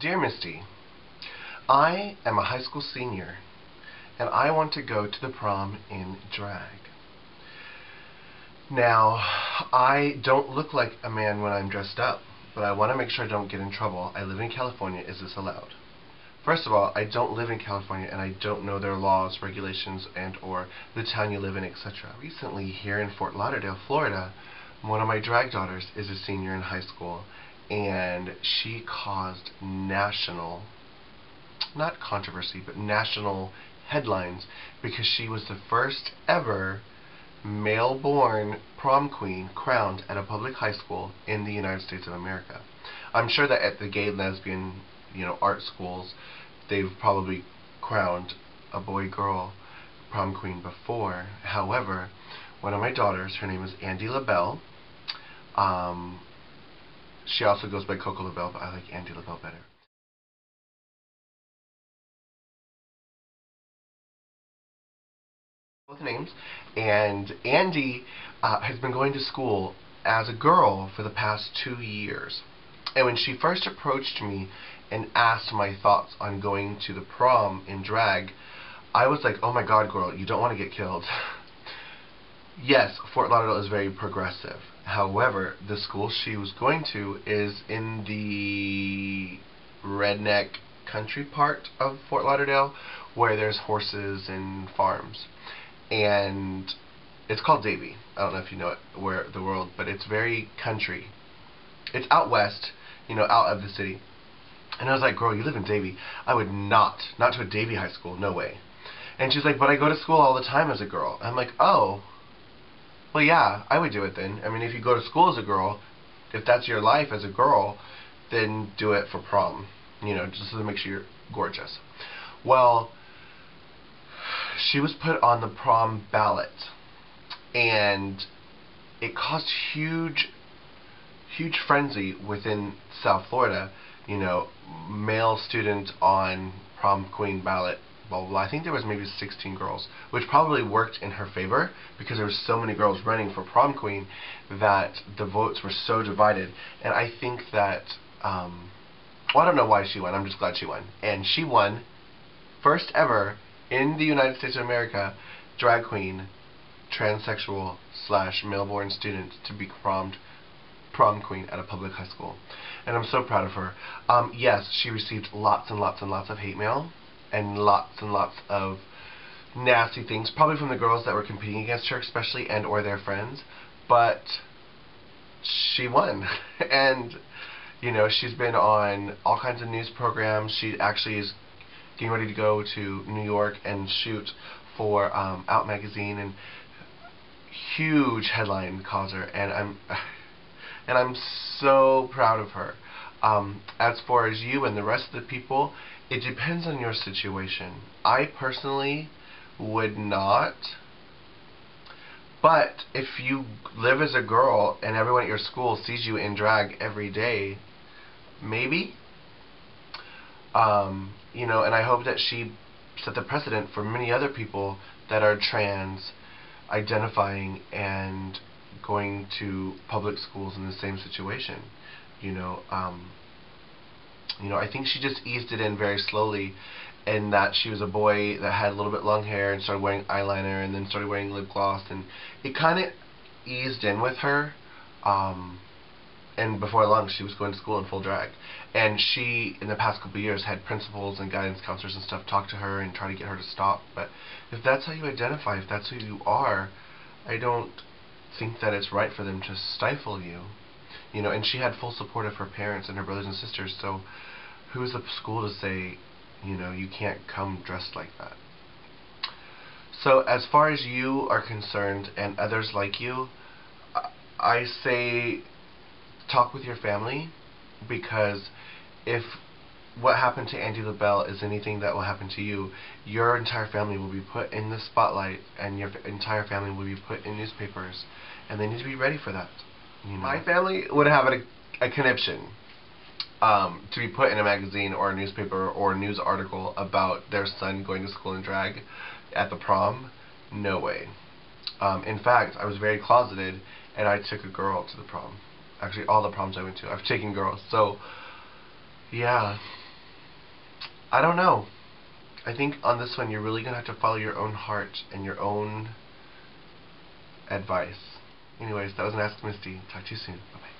Dear Misty, I am a high school senior, and I want to go to the prom in drag. Now, I don't look like a man when I'm dressed up, but I want to make sure I don't get in trouble. I live in California. Is this allowed? First of all, I don't live in California, and I don't know their laws, regulations, and or the town you live in, etc. Recently, here in Fort Lauderdale, Florida, one of my drag daughters is a senior in high school, and she caused national, not controversy, but national headlines because she was the first ever male-born prom queen crowned at a public high school in the United States of America. I'm sure that at the gay, lesbian, art schools, they've probably crowned a boy-girl prom queen before. However, one of my daughters, her name is Andy LaBelle. She also goes by Coco LaBelle, but I like Andy LaBelle better. Both names. And Andy has been going to school as a girl for the past 2 years. And when she first approached me and asked my thoughts on going to the prom in drag, I was like, oh my god, girl, you don't want to get killed. Yes, Fort Lauderdale is very progressive. However, the school she was going to is in the redneck country part of Fort Lauderdale where there's horses and farms. And it's called Davie. I don't know if you know it, where the world, but it's very country. It's out west, out of the city. And I was like, girl, you live in Davie. I would not to a Davie high school, no way. And she's like, but I go to school all the time as a girl. I'm like, oh, well, yeah, I would do it then. I mean, if you go to school as a girl, if that's your life as a girl, then do it for prom, just to make sure you're gorgeous. Well, she was put on the prom ballot, and it caused huge frenzy within South Florida. Male student on prom queen ballot, blah, blah, blah. I think there was maybe 16 girls, which probably worked in her favor because there were so many girls running for prom queen that the votes were so divided. And I think that, well, I don't know why she won. I'm just glad she won. And she won, first ever in the United States of America, drag queen, transsexual / male-born student to be prom queen at a public high school. And I'm so proud of her. Yes, she received lots and lots and lots of hate mail and lots of nasty things, probably from the girls that were competing against her, especially, and or their friends. But she won. And she's been on all kinds of news programs. She actually is getting ready to go to New York and shoot for Out magazine, and huge headline causer, and I'm so proud of her. As far as you and the rest of the people, it depends on your situation. I personally would not, but if you live as a girl and everyone at your school sees you in drag every day, maybe. And I hope that she set the precedent for many other people that are trans, identifying and going to public schools in the same situation. I think she just eased it in very slowly, and that she was a boy that had a little bit long hair and started wearing eyeliner and then started wearing lip gloss, and it kind of eased in with her. And before long, she was going to school in full drag. And she, in the past couple of years, had principals and guidance counselors and stuff talk to her and try to get her to stop. But if that's how you identify, if that's who you are, I don't think that it's right for them to stifle you. And she had full support of her parents and her brothers and sisters, so who's the school to say, you can't come dressed like that? So as far as you are concerned, and others like you, I say talk with your family, because if what happened to Andy LaBelle is anything that will happen to you, your entire family will be put in the spotlight, and your entire family will be put in newspapers, and they need to be ready for that. My family would have a conniption to be put in a magazine or a newspaper or a news article about their son going to school in drag at the prom. No way. In fact, I was very closeted, and I took a girl to the prom. Actually, all the proms I went to, I've taken girls. So, yeah. I don't know. I think on this one you're really going to have to follow your own heart and your own advice. Anyways, that was an Ask Misty. Talk to you soon. Bye-bye.